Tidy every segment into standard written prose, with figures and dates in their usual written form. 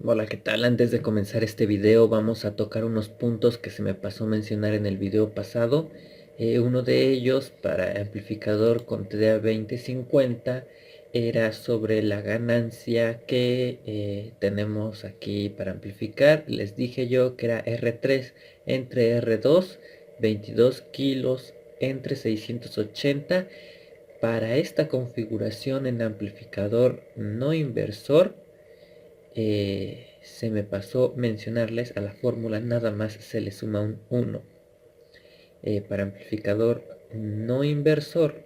Hola, ¿qué tal? Antes de comenzar este video vamos a tocar unos puntos que se me pasó mencionar en el video pasado. Uno de ellos para amplificador con TDA 2050 era sobre la ganancia que tenemos aquí para amplificar. Les dije yo que era R3 entre R2, 22 kilos entre 680. Para esta configuración en amplificador no inversor, se me pasó mencionarles a la fórmula nada más se le suma un 1. Para amplificador no inversor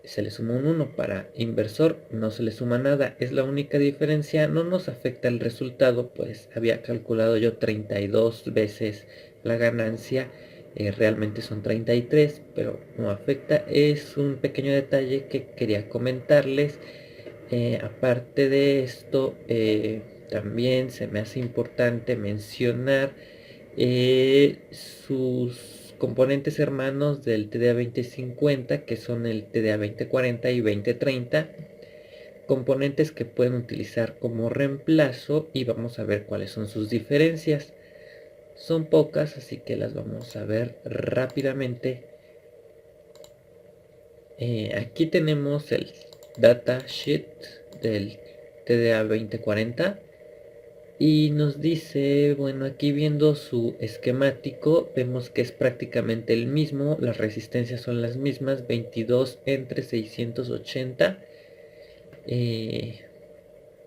se le suma un 1, para inversor no se le suma nada, es la única diferencia, no nos afecta el resultado, pues había calculado yo 32 veces la ganancia, realmente son 33, pero no afecta, es un pequeño detalle que quería comentarles. Aparte de esto, también se me hace importante mencionar sus componentes hermanos del TDA 2050, que son el TDA 2040 y 2030, componentes que pueden utilizar como reemplazo, y vamos a ver cuáles son sus diferencias. Son pocas, así que las vamos a ver rápidamente. Aquí tenemos el datasheet del TDA 2040 y nos dice, bueno, aquí viendo su esquemático vemos que es prácticamente el mismo, las resistencias son las mismas, 22 entre 680.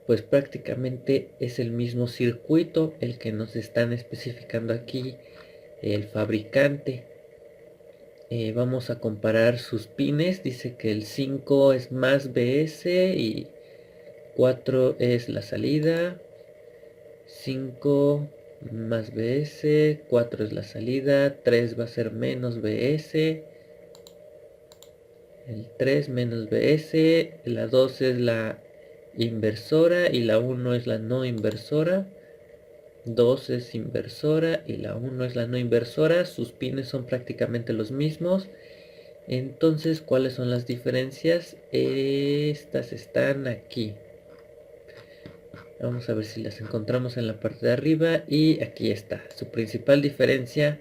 Pues prácticamente es el mismo circuito el que nos están especificando aquí el fabricante. Vamos a comparar sus pines. Dice que el 5 es más BS y 4 es la salida. 5 más BS, 4 es la salida, 3 va a ser menos BS, el 3 menos BS, la 2 es la inversora y la 1 es la no inversora. 2 es inversora y la 1 es la no inversora. Sus pines son prácticamente los mismos. Entonces, ¿cuáles son las diferencias? Estas están aquí. Vamos a ver si las encontramos en la parte de arriba. Y aquí está. Su principal diferencia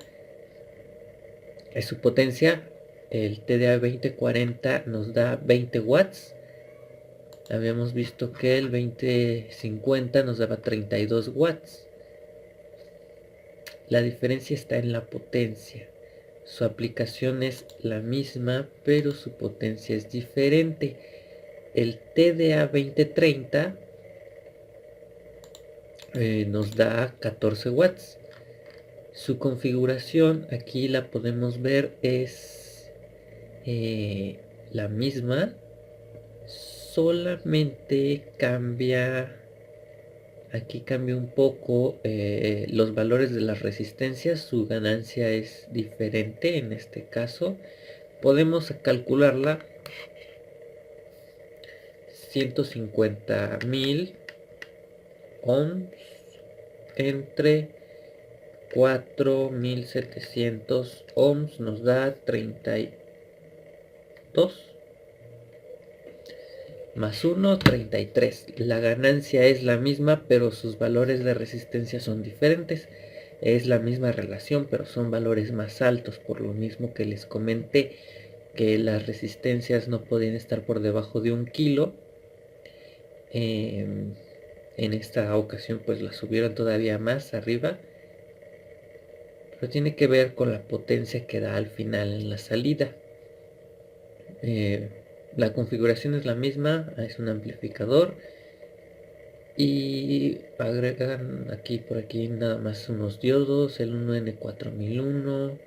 es su potencia. El TDA 2040 nos da 20 watts. Habíamos visto que el 2050 nos daba 32 watts. La diferencia está en la potencia. Su aplicación es la misma, pero su potencia es diferente. El TDA 2030 nos da 14 watts. Su configuración aquí la podemos ver, es la misma, solamente cambia, aquí cambia un poco los valores de las resistencias. Su ganancia es diferente en este caso. Podemos calcularla 150.000 ohms entre 4700 ohms nos da 32 más 1, 33. La ganancia es la misma, pero sus valores de resistencia son diferentes. Es la misma relación, pero son valores más altos, por lo mismo que les comenté que las resistencias no podían estar por debajo de 1 kilo. En esta ocasión pues la subieron todavía más arriba, pero tiene que ver con la potencia que da al final en la salida. La configuración es la misma, es un amplificador y agregan aquí por aquí nada más unos diodos, el 1N4001,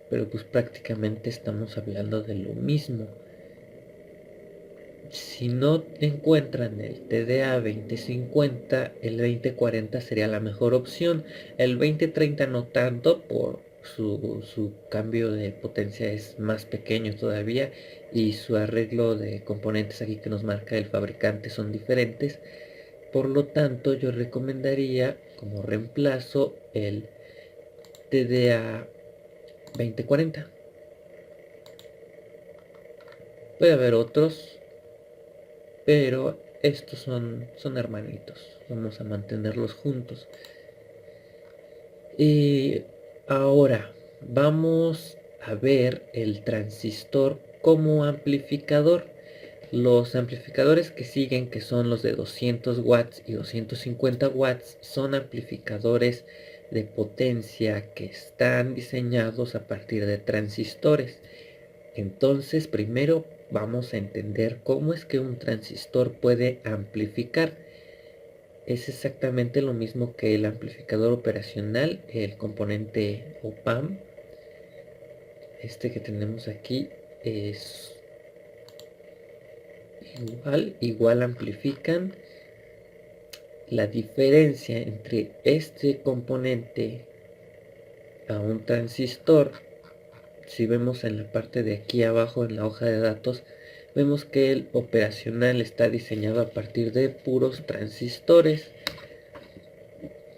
pero pues prácticamente estamos hablando de lo mismo. Si no encuentran el TDA 2050, el 2040 sería la mejor opción. El 2030 no tanto, por su cambio de potencia es más pequeño todavía y su arreglo de componentes aquí que nos marca el fabricante son diferentes. Por lo tanto, yo recomendaría como reemplazo el TDA 2040. Puede haber otros, pero estos son hermanitos, vamos a mantenerlos juntos. Y ahora vamos a ver el transistor como amplificador. Los amplificadores que siguen, que son los de 200 watts y 250 watts, son amplificadores de potencia que están diseñados a partir de transistores. Entonces, primero vamos a entender cómo es que un transistor puede amplificar. Es exactamente lo mismo que el amplificador operacional, el componente OP-AMP. Este que tenemos aquí es igual amplifican. La diferencia entre este componente a un transistor, si vemos en la parte de aquí abajo en la hoja de datos, vemos que el operacional está diseñado a partir de puros transistores.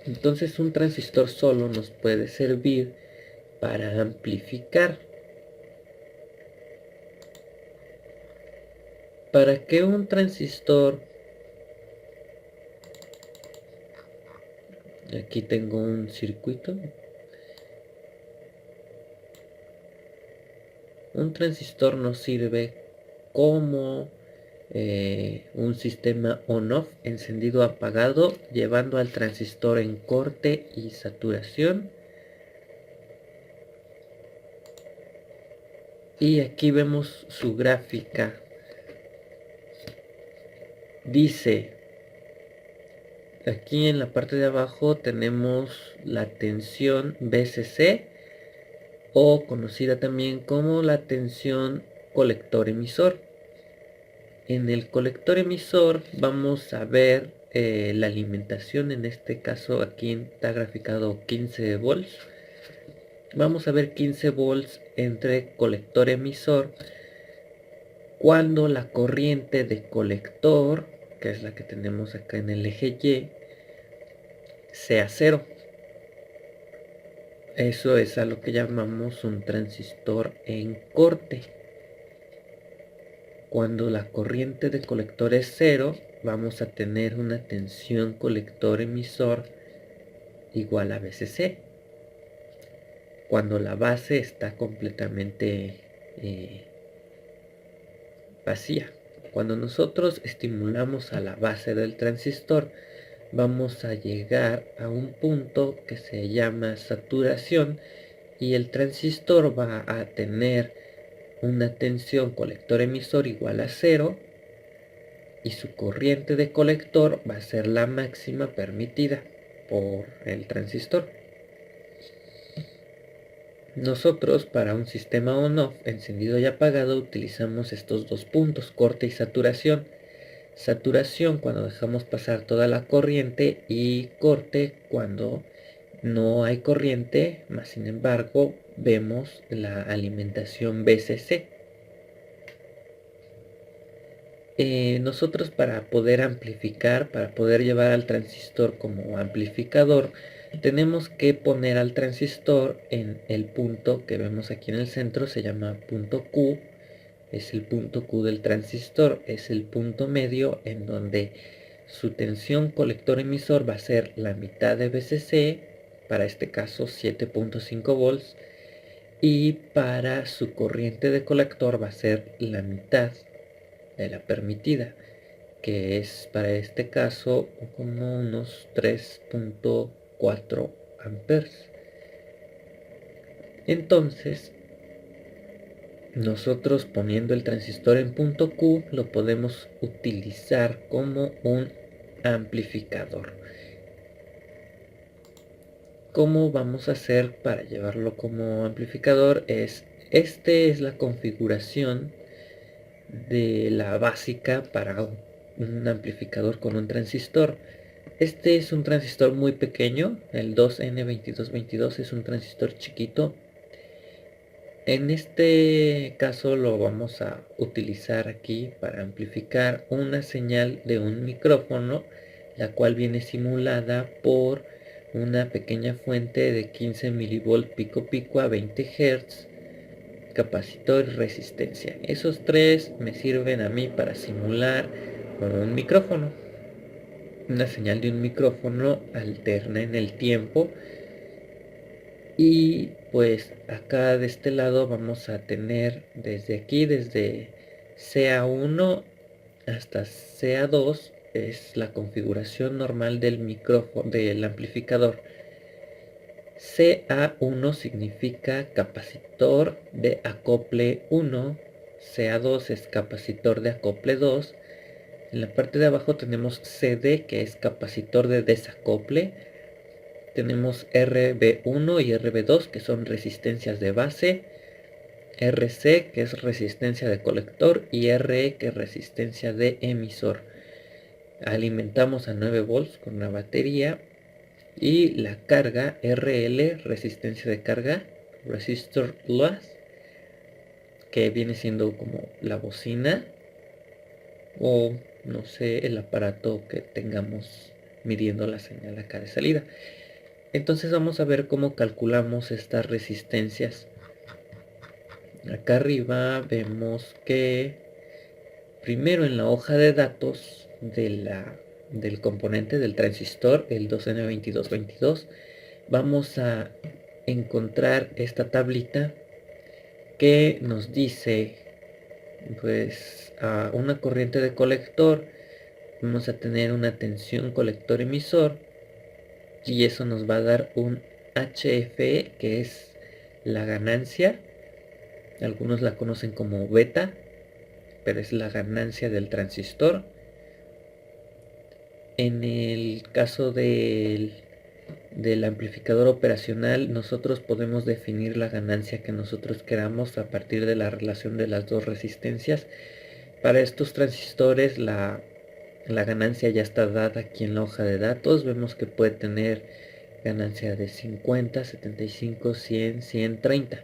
Entonces un transistor solo nos puede servir para amplificar. Para que un transistor, aquí tengo un circuito, un transistor nos sirve como un sistema on-off, encendido apagado, llevando al transistor en corte y saturación. Y aquí vemos su gráfica. Dice, aquí en la parte de abajo tenemos la tensión VCC, o conocida también como la tensión colector emisor. En el colector emisor vamos a ver la alimentación. En este caso aquí está graficado 15 volts. Vamos a ver 15 volts entre colector emisor cuando la corriente de colector, que es la que tenemos acá en el eje Y, sea cero. Eso es a lo que llamamos un transistor en corte. Cuando la corriente de colector es cero, vamos a tener una tensión colector emisor igual a VCC. Cuando la base está completamente vacía. Cuando nosotros estimulamos a la base del transistor, vamos a llegar a un punto que se llama saturación, y el transistor va a tener una tensión colector emisor igual a cero, y su corriente de colector va a ser la máxima permitida por el transistor. Nosotros, para un sistema on-off, encendido y apagado, utilizamos estos dos puntos, corte y saturación. Saturación cuando dejamos pasar toda la corriente, y corte cuando no hay corriente, más sin embargo vemos la alimentación VCC. Nosotros, para poder amplificar, para poder llevar al transistor como amplificador, tenemos que poner al transistor en el punto que vemos aquí en el centro. Se llama punto Q. Es el punto Q del transistor, es el punto medio en donde su tensión colector emisor va a ser la mitad de VCC, para este caso 7.5 volts, y para su corriente de colector va a ser la mitad de la permitida, que es para este caso como unos 3.4 amperes. Entonces, nosotros, poniendo el transistor en punto Q, lo podemos utilizar como un amplificador. ¿Cómo vamos a hacer para llevarlo como amplificador? Esta es la configuración de la básica para un amplificador con un transistor. Este es un transistor muy pequeño, el 2N2222, es un transistor chiquito. En este caso lo vamos a utilizar aquí para amplificar una señal de un micrófono, la cual viene simulada por una pequeña fuente de 15 milivolt pico pico a 20 Hz, capacitor y resistencia. Esos tres me sirven a mí para simular un micrófono. Una señal de un micrófono alterna en el tiempo. Y pues acá de este lado vamos a tener desde aquí, desde CA1 hasta CA2, es la configuración normal del micrófono, del amplificador. CA1 significa capacitor de acople 1, CA2 es capacitor de acople 2. En la parte de abajo tenemos CD, que es capacitor de desacople. Tenemos RB1 y RB2, que son resistencias de base. RC, que es resistencia de colector, y RE, que es resistencia de emisor. Alimentamos a 9 volts con una batería. Y la carga RL, resistencia de carga, resistor loss, que viene siendo como la bocina o no sé, el aparato que tengamos midiendo la señal acá de salida. Entonces vamos a ver cómo calculamos estas resistencias. Acá arriba vemos que primero en la hoja de datos del componente del transistor, el 2N2222, vamos a encontrar esta tablita que nos dice, pues, a una corriente de colector vamos a tener una tensión colector emisor, y eso nos va a dar un HFE, que es la ganancia. Algunos la conocen como beta, pero es la ganancia del transistor. En el caso del amplificador operacional, nosotros podemos definir la ganancia que nosotros queramos a partir de la relación de las dos resistencias. Para estos transistores la ganancia ya está dada aquí en la hoja de datos. Vemos que puede tener ganancia de 50, 75, 100, 130.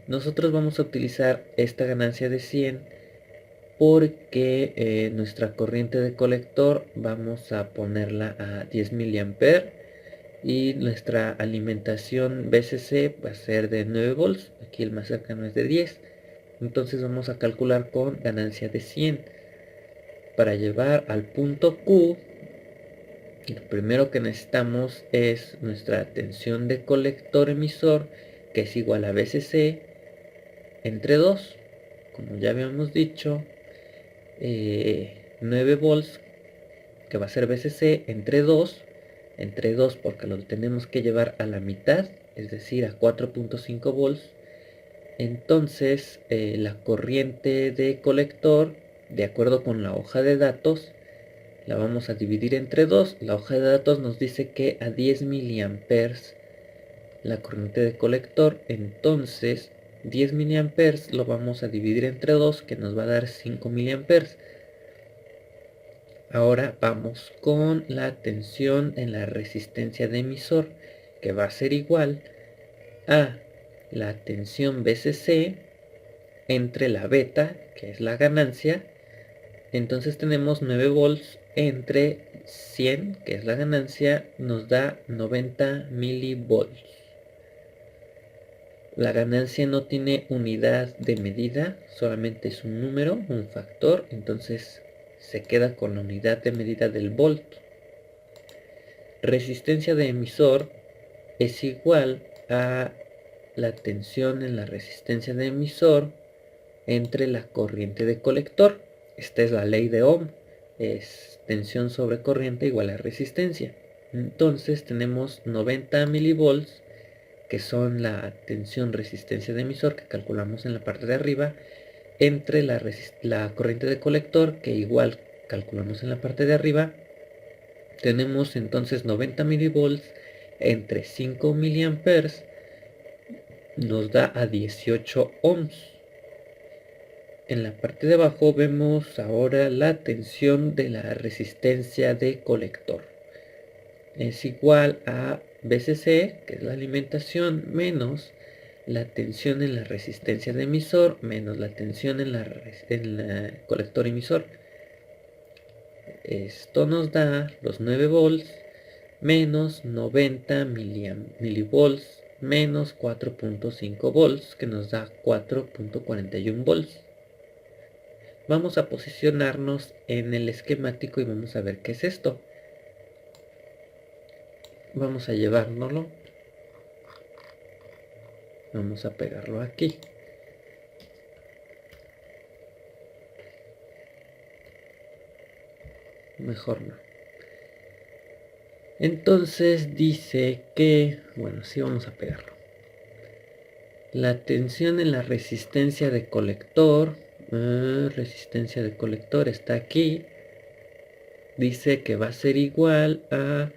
Nosotros vamos a utilizar esta ganancia de 100 porque nuestra corriente de colector vamos a ponerla a 10 mA y nuestra alimentación BCC va a ser de 9 volts. Aquí el más cercano es de 10. Entonces vamos a calcular con ganancia de 100. Para llevar al punto Q, lo primero que necesitamos es nuestra tensión de colector emisor, que es igual a BCC entre 2. Como ya habíamos dicho, 9 volts, que va a ser BCC entre 2 porque lo tenemos que llevar a la mitad, es decir, a 4.5 volts. Entonces la corriente de colector, de acuerdo con la hoja de datos, la vamos a dividir entre 2. La hoja de datos nos dice que a 10 miliamperes la corriente de colector. Entonces 10 miliamperes lo vamos a dividir entre 2, que nos va a dar 5 miliamperes. Ahora vamos con la tensión en la resistencia de emisor, que va a ser igual a la tensión BCC entre la beta, que es la ganancia. Entonces tenemos 9 volts entre 100, que es la ganancia, nos da 90 milivolts. La ganancia no tiene unidad de medida, solamente es un número, un factor, entonces se queda con la unidad de medida del volt. Resistencia de emisor es igual a la tensión en la resistencia de emisor entre la corriente de colector. Esta es la ley de Ohm, es tensión sobre corriente igual a resistencia. Entonces tenemos 90 milivolts, que son la tensión resistencia de emisor que calculamos en la parte de arriba, entre la corriente de colector, que igual calculamos en la parte de arriba. Tenemos entonces 90 milivolts entre 5 miliamperes, nos da a 18 ohms. En la parte de abajo vemos ahora la tensión de la resistencia de colector. Es igual a BCC, que es la alimentación, menos la tensión en la resistencia de emisor, menos la tensión en la colector emisor. Esto nos da los 9 volts menos 90 milivolts menos 4.5 volts, que nos da 4.41 volts. Vamos a posicionarnos en el esquemático y vamos a ver qué es esto. Vamos a llevárnoslo. Vamos a pegarlo aquí. Mejor no. Entonces dice que, bueno, sí vamos a pegarlo. La tensión en la resistencia de colector, resistencia de colector está aquí. Dice que va a ser igual a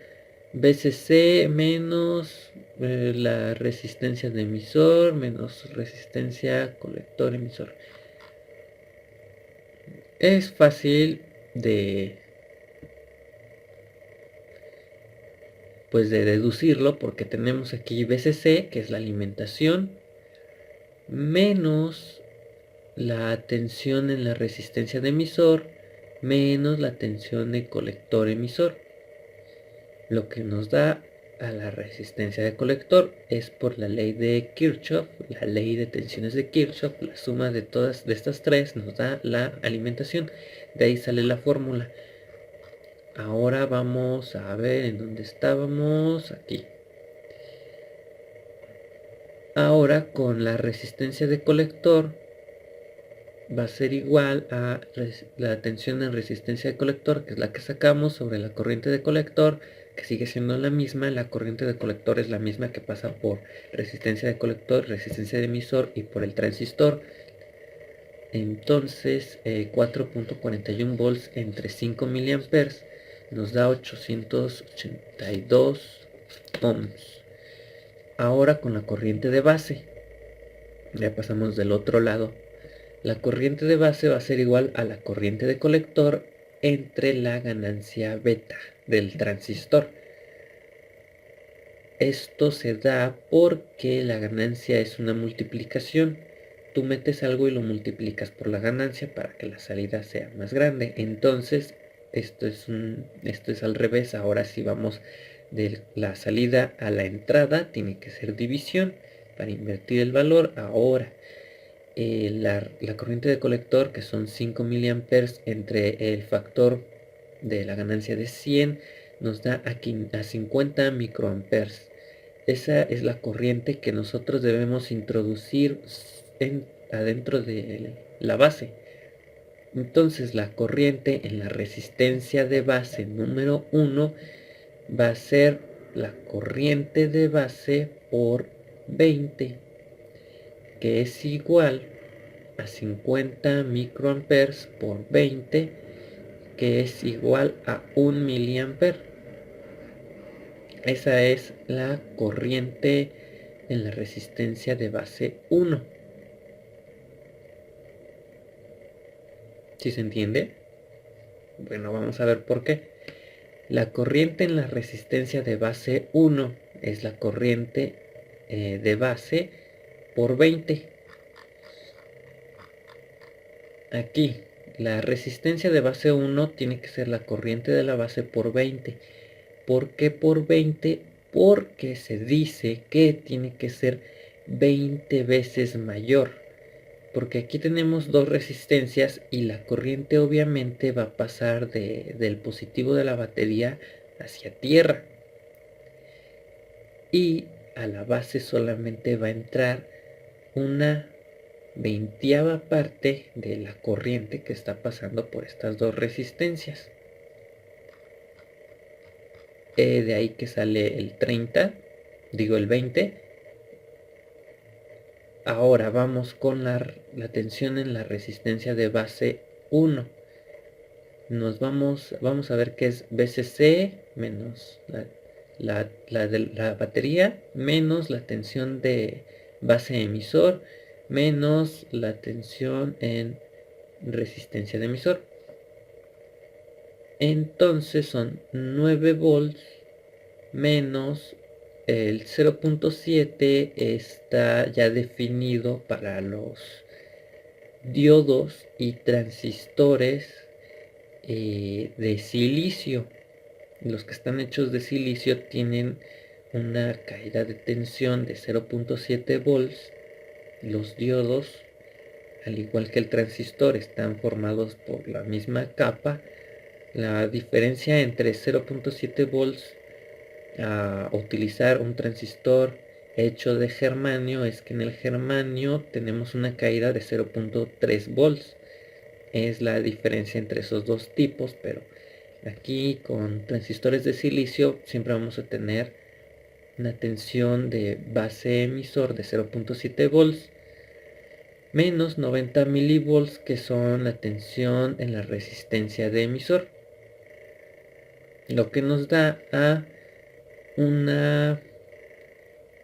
BCC menos la resistencia de emisor menos resistencia colector emisor. Es fácil de deducirlo porque tenemos aquí BCC, que es la alimentación, menos la tensión en la resistencia de emisor menos la tensión de colector emisor, lo que nos da a la resistencia de colector es por la ley de Kirchhoff, la ley de tensiones de Kirchhoff. La suma de todas de estas tres nos da la alimentación, de ahí sale la fórmula. Ahora vamos a ver en dónde estábamos. Aquí. Ahora con la resistencia de colector va a ser igual a la tensión en resistencia de colector, que es la que sacamos, sobre la corriente de colector, que sigue siendo la misma. La corriente de colector es la misma que pasa por resistencia de colector, resistencia de emisor y por el transistor. Entonces 4.41 volts entre 5 miliamperes nos da 882 ohms. Ahora con la corriente de base, ya pasamos del otro lado. La corriente de base va a ser igual a la corriente de colector entre la ganancia beta del transistor. Esto se da porque la ganancia es una multiplicación. Tú metes algo y lo multiplicas por la ganancia para que la salida sea más grande. Entonces, esto es al revés. Ahora si vamos de la salida a la entrada, tiene que ser división para invertir el valor. Ahora, la corriente de colector, que son 5 miliamperes entre el factor de la ganancia de 100, nos da aquí a 50 microamperes. Esa es la corriente que nosotros debemos introducir adentro de la base. Entonces la corriente en la resistencia de base número 1 va a ser la corriente de base por 20, que es igual a 50 microamperes por 20, que es igual a 1 miliamper. Esa es la corriente en la resistencia de base 1. ¿Sí se entiende? Bueno, vamos a ver por qué. La corriente en la resistencia de base 1 es la corriente de base por 20. Aquí, la resistencia de base 1 tiene que ser la corriente de la base por 20. ¿Por qué por 20? Porque se dice que tiene que ser 20 veces mayor. Porque aquí tenemos dos resistencias y la corriente obviamente va a pasar del positivo de la batería hacia tierra. Y a la base solamente va a entrar una 20ª parte de la corriente que está pasando por estas dos resistencias. De ahí que sale el 30, digo el 20. Ahora vamos con la tensión en la resistencia de base 1. Vamos a ver qué es BCC menos la de la batería menos la tensión de base emisor menos la tensión en resistencia de emisor. Entonces son 9 volts menos el 0.7 está ya definido para los diodos y transistores de silicio. Los que están hechos de silicio tienen una caída de tensión de 0.7 volts. Los diodos al igual que el transistor están formados por la misma capa, la diferencia entre 0.7 volts a utilizar un transistor hecho de germanio es que en el germanio tenemos una caída de 0.3 volts. Es la diferencia entre esos dos tipos, pero aquí con transistores de silicio siempre vamos a tener una tensión de base emisor de 0.7 volts menos 90 milivolts, que son la tensión en la resistencia de emisor, lo que nos da a una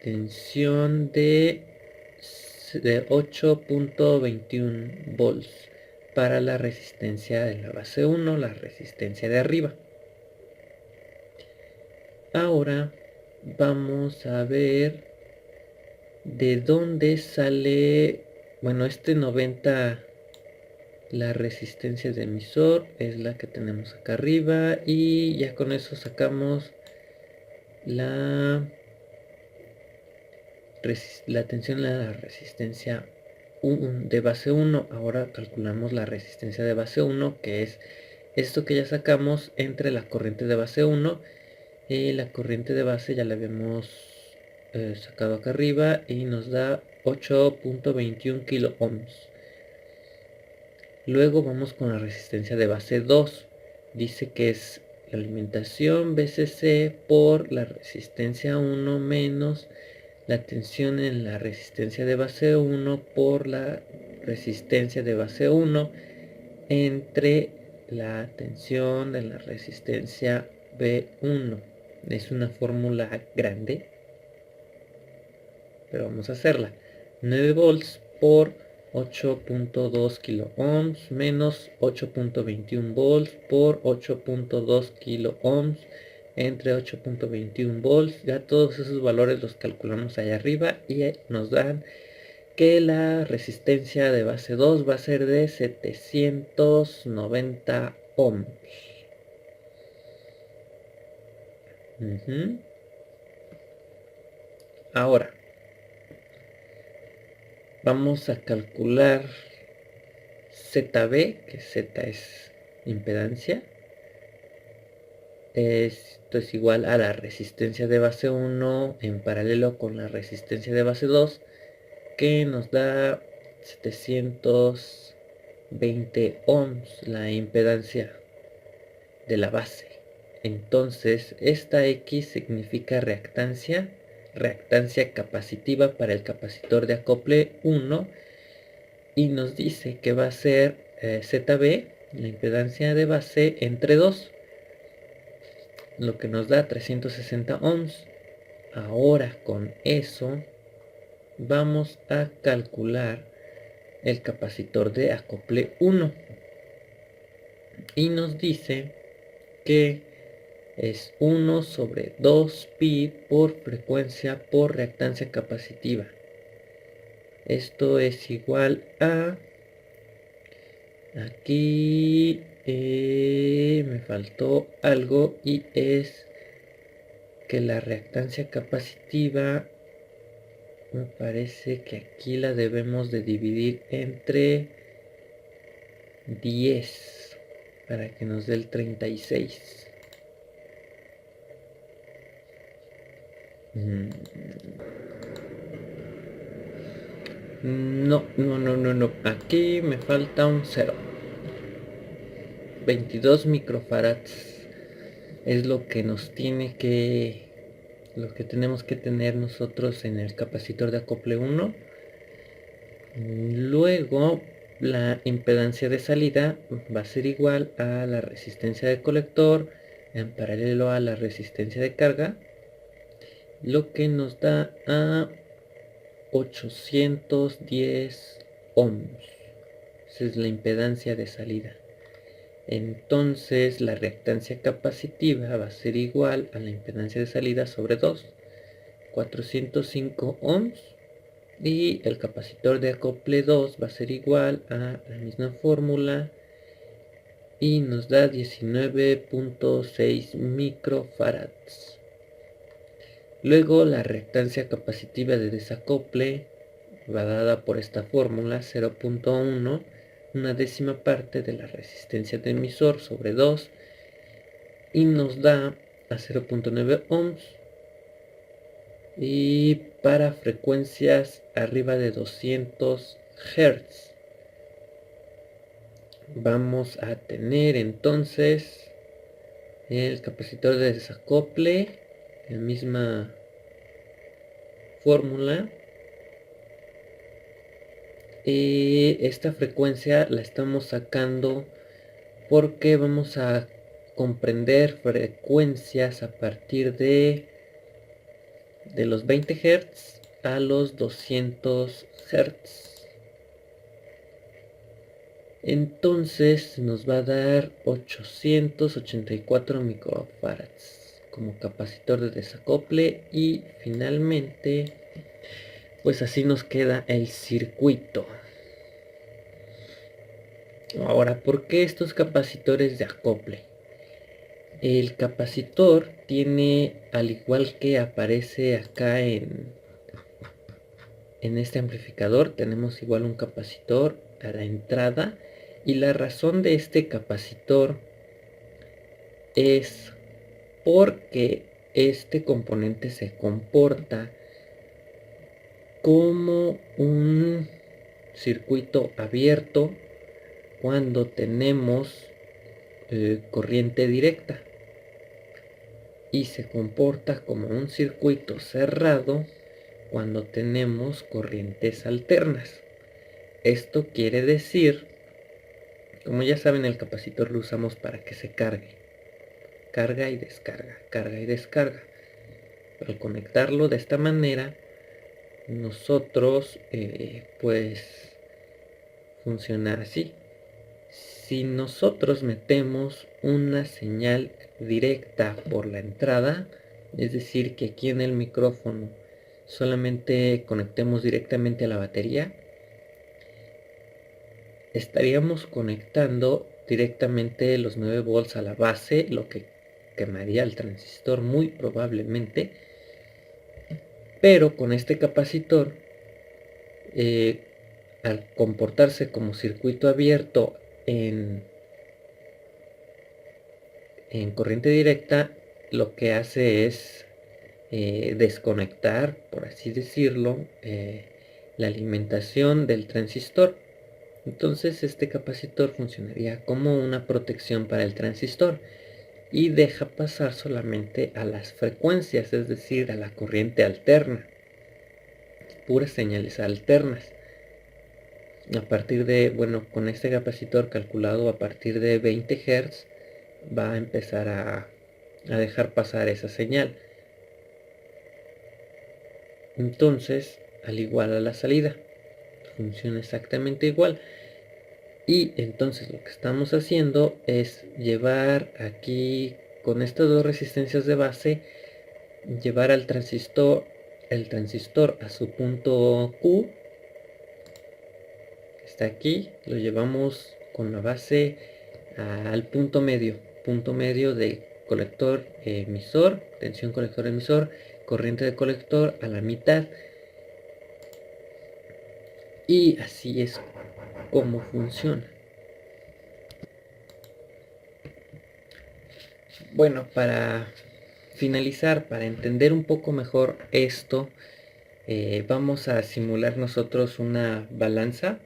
tensión de 8.21 volts para la resistencia de la base 1, la resistencia de arriba. Ahora vamos a ver de dónde sale, bueno, este 90, la resistencia de emisor es la que tenemos acá arriba, y ya con eso sacamos la tensión en la resistencia de base 1. Ahora calculamos la resistencia de base 1, que es esto que ya sacamos entre la corriente de base 1 y la corriente de base. Ya la habíamos sacado acá arriba y nos da 8.21 kilo ohms. Luego vamos con la resistencia de base 2. Dice que es la alimentación VCC por la resistencia 1 menos la tensión en la resistencia de base 1 por la resistencia de base 1 entre la tensión de la resistencia B1. Es una fórmula grande, pero vamos a hacerla. 9 volts por 8.2 kilo ohms menos 8.21 volts por 8.2 kilo ohms entre 8.21 volts. Ya todos esos valores los calculamos allá arriba y nos dan que la resistencia de base 2 va a ser de 790 ohms. Ahora vamos a calcular ZB, que Z es impedancia. Esto es igual a la resistencia de base 1 en paralelo con la resistencia de base 2, que nos da 720 ohms, la impedancia de la base. Entonces esta X significa reactancia capacitiva para el capacitor de acople 1, y nos dice que va a ser ZB, la impedancia de base, entre 2, lo que nos da 360 ohms. Ahora con eso vamos a calcular el capacitor de acople 1 y nos dice que es 1 sobre 2 pi por frecuencia por reactancia capacitiva. Esto es igual a, aquí me faltó algo, y es que la reactancia capacitiva, me parece que aquí la debemos de dividir entre 10 para que nos dé el 36. No, aquí me falta un 0. 22 microfarads es lo que nos lo que tenemos que tener nosotros en el capacitor de acople 1. Luego la impedancia de salida va a ser igual a la resistencia de colector en paralelo a la resistencia de carga, lo que nos da a 810 ohms. Esa es la impedancia de salida. Entonces la reactancia capacitiva va a ser igual a la impedancia de salida sobre 2, 405 ohms, y el capacitor de acople 2 va a ser igual a la misma fórmula y nos da 19.6 microfarads. Luego la reactancia capacitiva de desacople va dada por esta fórmula 0.1, una décima parte de la resistencia del emisor sobre 2, y nos da a 0.9 ohms, y para frecuencias arriba de 200 Hz vamos a tener entonces el capacitor de desacople, la misma fórmula. Esta frecuencia la estamos sacando porque vamos a comprender frecuencias a partir de los 20 Hz a los 200 Hz. Entonces nos va a dar 884 microfarads como capacitor de desacople, y finalmente pues así nos queda el circuito. Ahora, ¿por qué estos capacitores de acople? El capacitor tiene, al igual que aparece acá en este amplificador, tenemos igual un capacitor a la entrada, y la razón de este capacitor es porque este componente se comporta como un circuito abierto cuando tenemos corriente directa, y se comporta como un circuito cerrado cuando tenemos corrientes alternas. Esto quiere decir, como ya saben, el capacitor lo usamos para que se cargue, carga y descarga, carga y descarga. Al conectarlo de esta manera, nosotros pues funciona así. Si nosotros metemos una señal directa por la entrada, es decir, que aquí en el micrófono solamente conectemos directamente a la batería, estaríamos conectando directamente los 9 volts a la base, lo que quemaría el transistor muy probablemente. Pero con este capacitor, al comportarse como circuito abierto en corriente directa, lo que hace es desconectar, por así decirlo, la alimentación del transistor. Entonces este capacitor funcionaría como una protección para el transistor y deja pasar solamente a las frecuencias, es decir, a la corriente alterna, puras señales alternas. A partir de, bueno, con este capacitor calculado a partir de 20 Hz va a empezar a dejar pasar esa señal. Entonces, al igual a la salida, funciona exactamente igual. Y entonces lo que estamos haciendo es llevar aquí, con estas dos resistencias de base, llevar al transistor, el transistor a su punto Q, que está aquí, lo llevamos con la base al punto medio de colector emisor, tensión colector emisor, corriente de colector a la mitad. Y así es como funciona. Bueno, para finalizar, para entender un poco mejor esto, vamos a simular nosotros una balanza.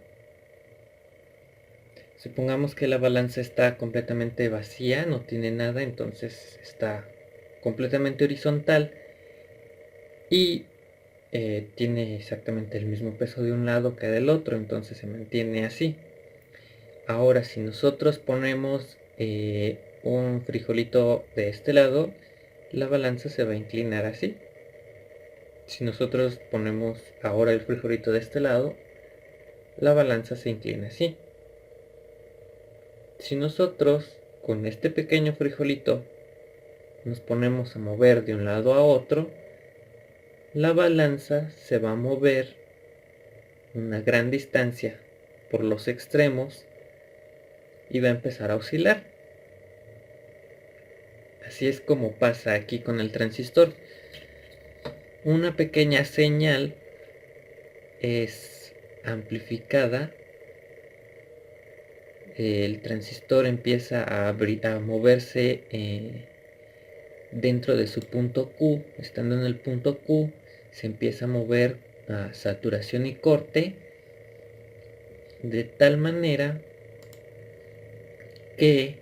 Supongamos que la balanza está completamente vacía, no tiene nada, entonces está completamente horizontal y tiene exactamente el mismo peso de un lado que del otro, entonces se mantiene así. Ahora, si nosotros ponemos un frijolito de este lado, la balanza se va a inclinar así. Si nosotros ponemos ahora el frijolito de este lado, la balanza se inclina así. Si nosotros con este pequeño frijolito nos ponemos a mover de un lado a otro, la balanza se va a mover una gran distancia por los extremos y va a empezar a oscilar. Así es como pasa aquí con el transistor. Una pequeña señal es amplificada, el transistor empieza a moverse dentro de su punto Q. Estando en el punto Q, se empieza a mover a saturación y corte, de tal manera que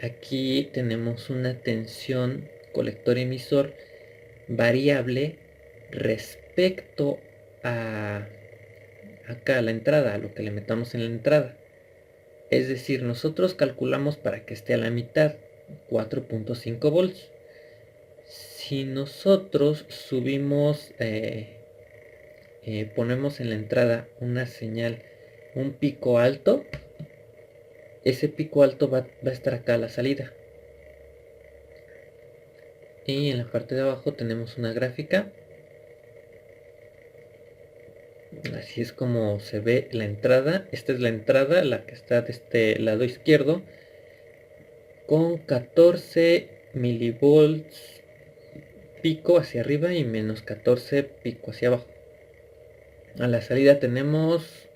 aquí tenemos una tensión colector-emisor variable respecto a acá a la entrada, a lo que le metamos en la entrada. Es decir, nosotros calculamos para que esté a la mitad, 4.5 volts. Si nosotros subimos, ponemos en la entrada una señal, un pico alto, ese pico alto va a estar acá a la salida. Y en la parte de abajo tenemos una gráfica. Así es como se ve la entrada. Esta es la entrada, la que está de este lado izquierdo, con 14 milivolts pico hacia arriba y menos 14 pico hacia abajo. A la salida tenemos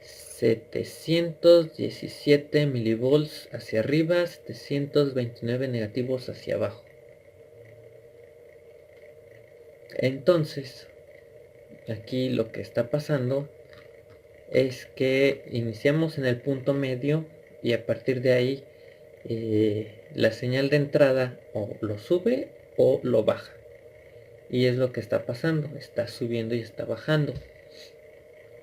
717 milivolts hacia arriba, 729 negativos hacia abajo. Entonces, aquí lo que está pasando es que iniciamos en el punto medio y a partir de ahí la señal de entrada o lo sube o lo baja. Y es lo que está pasando, está subiendo y está bajando.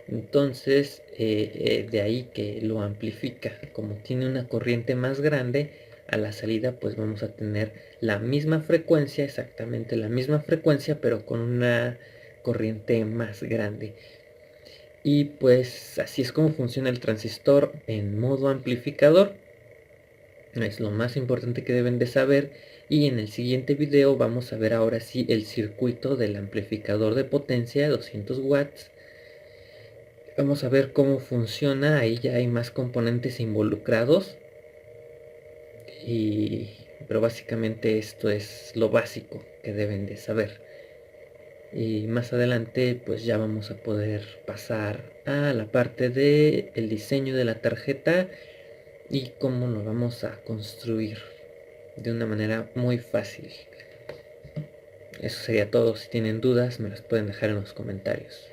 Entonces de ahí que lo amplifica. Como tiene una corriente más grande, a la salida pues vamos a tener la misma frecuencia, exactamente la misma frecuencia, pero con una corriente más grande. Y pues así es como funciona el transistor en modo amplificador. Es lo más importante que deben de saber. Y en el siguiente video vamos a ver ahora sí el circuito del amplificador de potencia 200 watts. Vamos a ver cómo funciona. Ahí ya hay más componentes involucrados. Pero básicamente esto es lo básico que deben de saber. Y más adelante pues ya vamos a poder pasar a la parte de el diseño de la tarjeta y cómo lo vamos a construir de una manera muy fácil. Eso sería todo. Si tienen dudas me las pueden dejar en los comentarios.